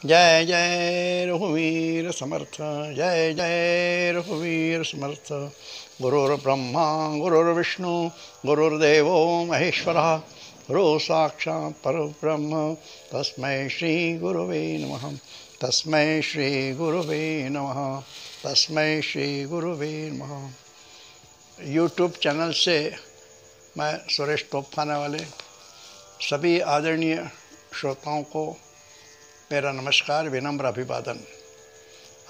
जय जय रघुवीर समर्थ, जय जय रघुवीर समर्थ। गुरुर्ब्रह्मा गुरुर्विष्णु गुरुर्देवो महेश्वरः, गुरु साक्षात् परब्रह्म तस्मै श्री गुरुवे नमः। तस्मै श्री गुरुवे नमः। तस्मै श्री गुरुवे नमः। यूट्यूब चैनल से मैं सुरेश तोपखाने वाले सभी आदरणीय श्रोताओं को मेरा नमस्कार, विनम्र अभिवादन।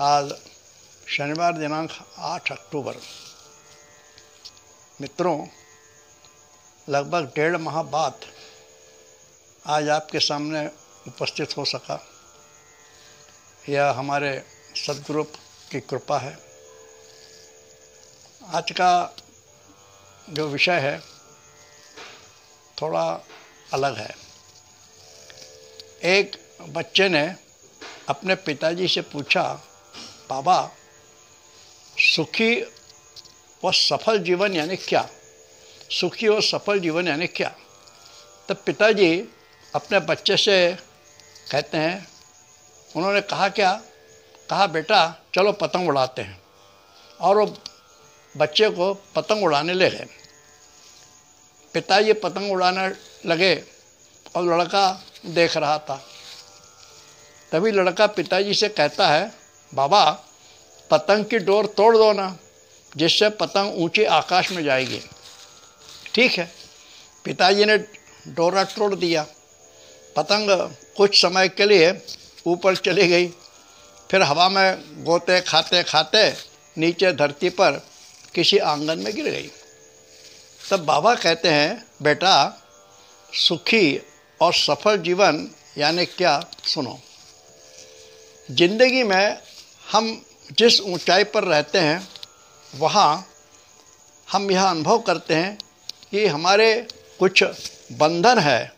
आज शनिवार दिनांक 8 अक्टूबर। मित्रों, लगभग 1.5 माह बाद आज आपके सामने उपस्थित हो सका। यह हमारे सद्गुरु की कृपा है। आज का जो विषय है थोड़ा अलग है। एक बच्चे ने अपने पिताजी से पूछा, बाबा सुखी व सफल जीवन यानी क्या? सुखी और सफल जीवन यानी क्या? तब पिताजी अपने बच्चे से कहते हैं, उन्होंने कहा क्या? कहा बेटा चलो पतंग उड़ाते हैं। और वो बच्चे को पतंग उड़ाने ले गए। पिताजी पतंग उड़ाने लगे और लड़का देख रहा था। तभी लड़का पिताजी से कहता है, बाबा पतंग की डोर तोड़ दो ना, जिससे पतंग ऊंचे आकाश में जाएगी। ठीक है, पिताजी ने डोरा तोड़ दिया। पतंग कुछ समय के लिए ऊपर चली गई, फिर हवा में गोते खाते खाते नीचे धरती पर किसी आंगन में गिर गई। तब बाबा कहते हैं, बेटा सुखी और सफल जीवन यानी क्या, सुनो। जिंदगी में हम जिस ऊंचाई पर रहते हैं वहाँ हम यह अनुभव करते हैं कि हमारे कुछ बंधन है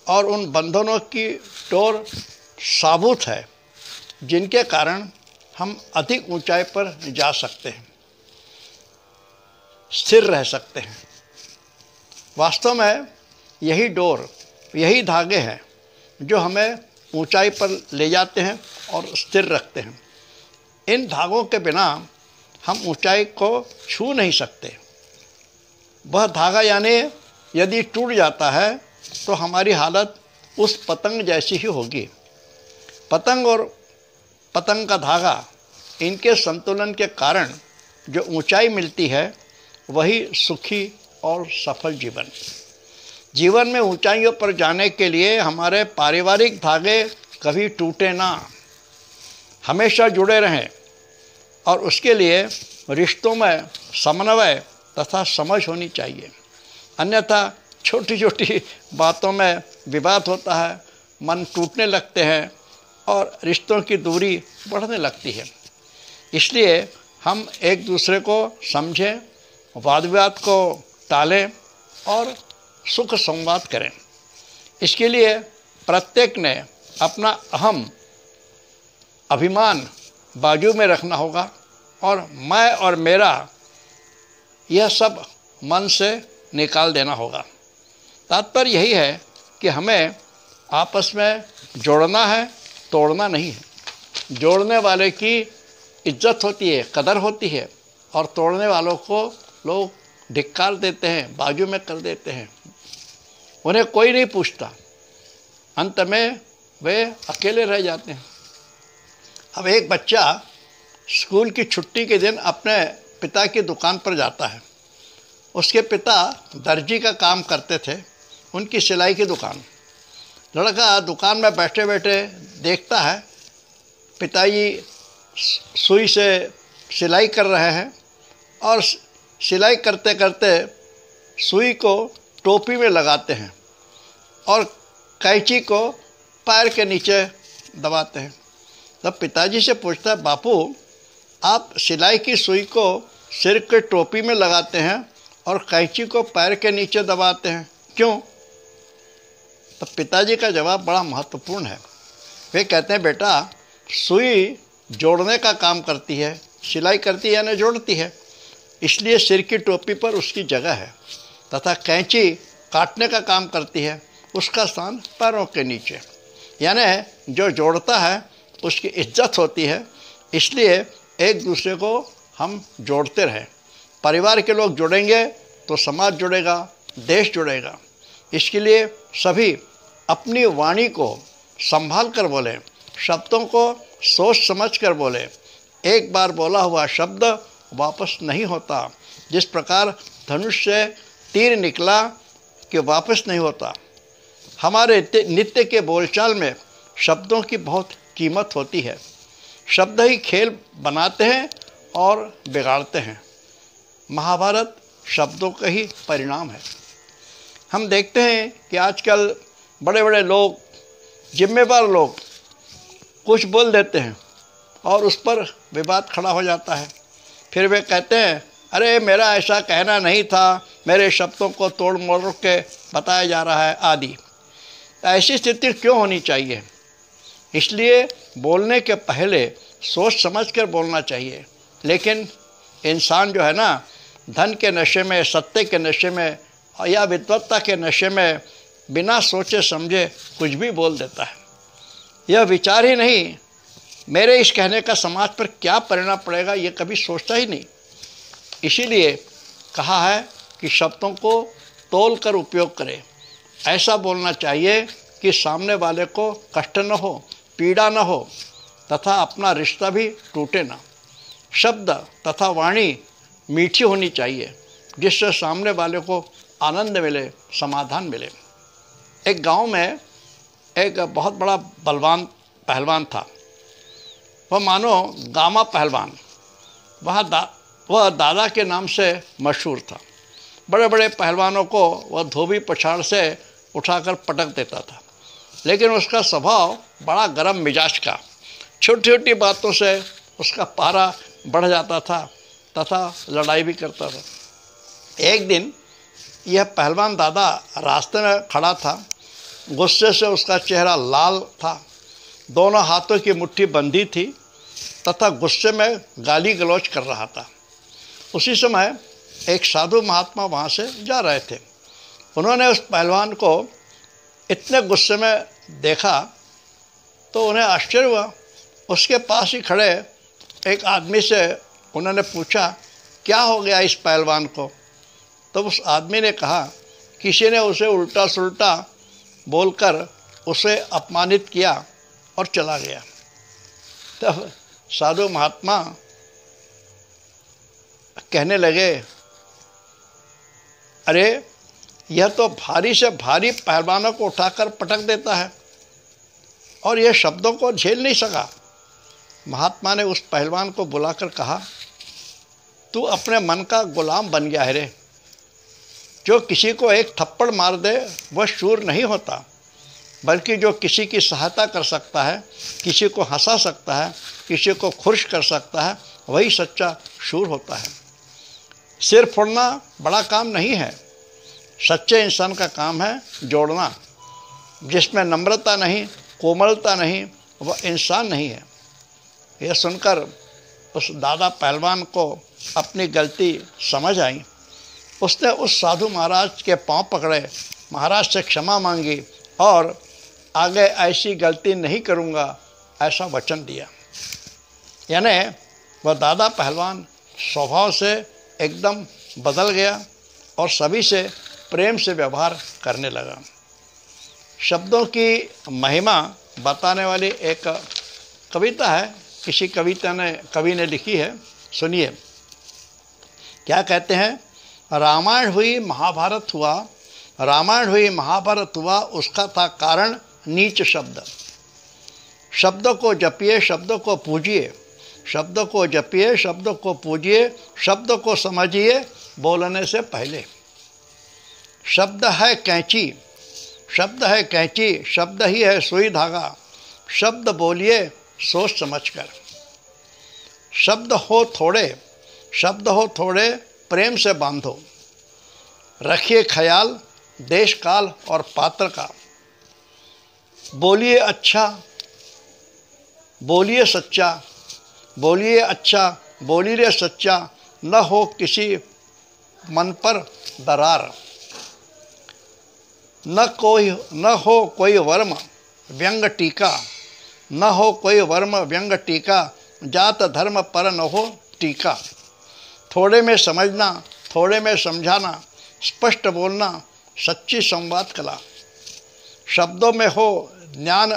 और उन बंधनों की डोर साबुत है, जिनके कारण हम अधिक ऊंचाई पर जा सकते हैं, स्थिर रह सकते हैं। वास्तव में यही डोर, यही धागे हैं जो हमें ऊंचाई पर ले जाते हैं और स्थिर रखते हैं। इन धागों के बिना हम ऊंचाई को छू नहीं सकते। वह धागा यानी यदि टूट जाता है तो हमारी हालत उस पतंग जैसी ही होगी। पतंग और पतंग का धागा, इनके संतुलन के कारण जो ऊंचाई मिलती है वही सुखी और सफल जीवन। जीवन में ऊंचाइयों पर जाने के लिए हमारे पारिवारिक धागे कभी टूटे ना, हमेशा जुड़े रहें। और उसके लिए रिश्तों में समन्वय तथा समझ होनी चाहिए। अन्यथा छोटी छोटी बातों में विवाद होता है, मन टूटने लगते हैं और रिश्तों की दूरी बढ़ने लगती है। इसलिए हम एक दूसरे को समझें, वाद विवाद को टालें और सुख संवाद करें। इसके लिए प्रत्येक ने अपना अहम अभिमान बाजू में रखना होगा और मैं और मेरा यह सब मन से निकाल देना होगा। तात्पर्य यही है कि हमें आपस में जोड़ना है, तोड़ना नहीं है। जोड़ने वाले की इज्जत होती है, कदर होती है, और तोड़ने वालों को लोग धिक्कार देते हैं, बाजू में कर देते हैं। उन्हें कोई नहीं पूछता, अंत में वे अकेले रह जाते हैं। अब एक बच्चा स्कूल की छुट्टी के दिन अपने पिता की दुकान पर जाता है। उसके पिता दर्जी का काम करते थे, उनकी सिलाई की दुकान। लड़का दुकान में बैठे बैठे देखता है पिताजी सुई से सिलाई कर रहे हैं और सिलाई करते करते सुई को टोपी में लगाते हैं और कैंची को पैर के नीचे दबाते हैं। तब पिताजी से पूछता है, बापू आप सिलाई की सुई को सिर के टोपी में लगाते हैं और कैंची को पैर के नीचे दबाते हैं, क्यों? तब पिताजी का जवाब बड़ा महत्वपूर्ण है। वे कहते हैं, बेटा सुई जोड़ने का काम करती है, सिलाई करती है यानी जोड़ती है, इसलिए सिर की टोपी पर उसकी जगह है। तथा कैंची काटने का काम करती है, उसका स्थान पैरों के नीचे। यानी जो जोड़ता है उसकी इज्जत होती है, इसलिए एक दूसरे को हम जोड़ते रहें। परिवार के लोग जुड़ेंगे तो समाज जुड़ेगा, देश जुड़ेगा। इसके लिए सभी अपनी वाणी को संभाल कर बोलें, शब्दों को सोच समझ कर बोलें। एक बार बोला हुआ शब्द वापस नहीं होता, जिस प्रकार धनुष से तीर निकला कि वापस नहीं होता। हमारे नित्य के बोलचाल में शब्दों की बहुत कीमत होती है। शब्द ही खेल बनाते हैं और बिगाड़ते हैं। महाभारत शब्दों का ही परिणाम है। हम देखते हैं कि आजकल बड़े बड़े लोग, जिम्मेदार लोग कुछ बोल देते हैं और उस पर विवाद खड़ा हो जाता है। फिर वे कहते हैं, अरे मेरा ऐसा कहना नहीं था, मेरे शब्दों को तोड़ मोड़ के बताया जा रहा है आदि। ऐसी स्थिति क्यों होनी चाहिए? इसलिए बोलने के पहले सोच समझ कर बोलना चाहिए। लेकिन इंसान जो है ना, धन के नशे में, सत्य के नशे में या विद्वत्ता के नशे में बिना सोचे समझे कुछ भी बोल देता है। यह विचार ही नहीं, मेरे इस कहने का समाज पर क्या परिणाम पड़ेगा, ये कभी सोचता ही नहीं। इसीलिए कहा है कि शब्दों को तोल कर उपयोग करें। ऐसा बोलना चाहिए कि सामने वाले को कष्ट न हो, पीड़ा न हो तथा अपना रिश्ता भी टूटे ना। शब्द तथा वाणी मीठी होनी चाहिए, जिससे सामने वाले को आनंद मिले, समाधान मिले। एक गांव में एक बहुत बड़ा बलवान पहलवान था। वह मानो गामा पहलवान। वह दादा के नाम से मशहूर था। बड़े बड़े पहलवानों को वह धोबी पछाड़ से उठाकर पटक देता था। लेकिन उसका स्वभाव बड़ा गर्म मिजाज का। छोटी छोटी बातों से उसका पारा बढ़ जाता था तथा लड़ाई भी करता था। एक दिन यह पहलवान दादा रास्ते में खड़ा था। गुस्से से उसका चेहरा लाल था, दोनों हाथों की मुट्ठी बंधी थी तथा गुस्से में गाली गलौज कर रहा था। उसी समय एक साधु महात्मा वहाँ से जा रहे थे। उन्होंने उस पहलवान को इतने गुस्से में देखा तो उन्हें आश्चर्य हुआ। उसके पास ही खड़े एक आदमी से उन्होंने पूछा, क्या हो गया इस पहलवान को? तो उस आदमी ने कहा, किसी ने उसे उल्टा सुल्टा बोलकर उसे अपमानित किया और चला गया। तब साधु महात्मा कहने लगे, अरे यह तो भारी से भारी पहलवानों को उठाकर पटक देता है और यह शब्दों को झेल नहीं सका। महात्मा ने उस पहलवान को बुलाकर कहा, तू अपने मन का गुलाम बन गया है रे। जो किसी को एक थप्पड़ मार दे वह शूर नहीं होता, बल्कि जो किसी की सहायता कर सकता है, किसी को हंसा सकता है, किसी को खुश कर सकता है, वही सच्चा शूर होता है। सिर फोड़ना बड़ा काम नहीं है। सच्चे इंसान का काम है जोड़ना। जिसमें नम्रता नहीं, कोमलता नहीं, वह इंसान नहीं है। यह सुनकर उस दादा पहलवान को अपनी गलती समझ आई। उसने उस साधु महाराज के पांव पकड़े, महाराज से क्षमा मांगी और आगे ऐसी गलती नहीं करूँगा ऐसा वचन दिया। यानी वह दादा पहलवान स्वभाव से एकदम बदल गया और सभी से प्रेम से व्यवहार करने लगा। शब्दों की महिमा बताने वाली एक कविता है, किसी कवि ने लिखी है, सुनिए क्या कहते हैं। रामायण हुई महाभारत हुआ, रामायण हुई महाभारत हुआ, उसका था कारण नीच शब्द। शब्द को जपिए, शब्द को पूजिए, शब्द को जपिए, शब्द को पूजिए, शब्द को समझिए बोलने से पहले। शब्द है कैंची, शब्द है कैंची, शब्द ही है सुई धागा। शब्द बोलिए सोच समझकर। शब्द हो थोड़े, शब्द हो थोड़े, प्रेम से बांधो। रखिए ख्याल देश काल और पात्र का। बोलिए अच्छा, बोलिए सच्चा, बोलिए अच्छा, बोलिए सच्चा, न हो किसी मन पर दरार। न हो कोई वर्म, व्यंग टीका, न हो कोई वर्म व्यंग टीका, जात धर्म पर न हो टीका। थोड़े में समझना, थोड़े में समझाना, स्पष्ट बोलना, सच्ची संवाद कला। शब्दों में हो ज्ञान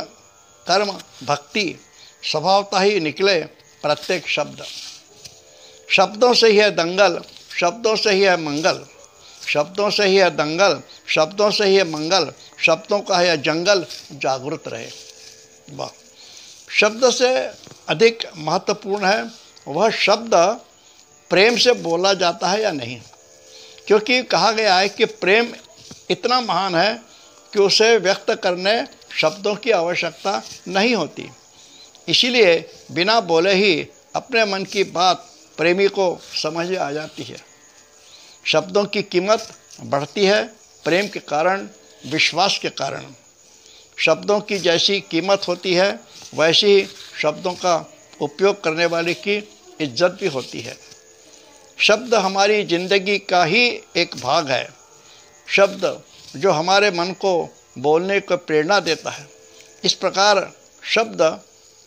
कर्म भक्ति, स्वभावतः ही निकले प्रत्येक शब्द। शब्दों से ही है दंगल, शब्दों से ही है मंगल, शब्दों से ही है दंगल, शब्दों से ही है मंगल, शब्दों का है जंगल, जागरूक रहे। वाह! शब्द से अधिक महत्वपूर्ण है वह शब्द प्रेम से बोला जाता है या नहीं, क्योंकि कहा गया है कि प्रेम इतना महान है कि उसे व्यक्त करने शब्दों की आवश्यकता नहीं होती। इसीलिए बिना बोले ही अपने मन की बात प्रेमी को समझ आ जाती है। शब्दों की कीमत बढ़ती है प्रेम के कारण, विश्वास के कारण। शब्दों की जैसी कीमत होती है वैसे ही शब्दों का उपयोग करने वाले की इज्जत भी होती है। शब्द हमारी ज़िंदगी का ही एक भाग है। शब्द जो हमारे मन को बोलने को प्रेरणा देता है। इस प्रकार शब्द,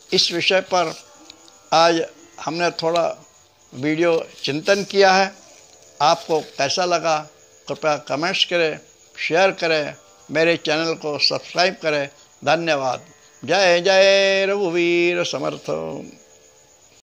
इस विषय पर आज हमने थोड़ा वीडियो चिंतन किया है। आपको कैसा लगा कृपया कमेंट्स करें, शेयर करें, मेरे चैनल को सब्सक्राइब करें। धन्यवाद। जय जय रघुवीर समर्थ।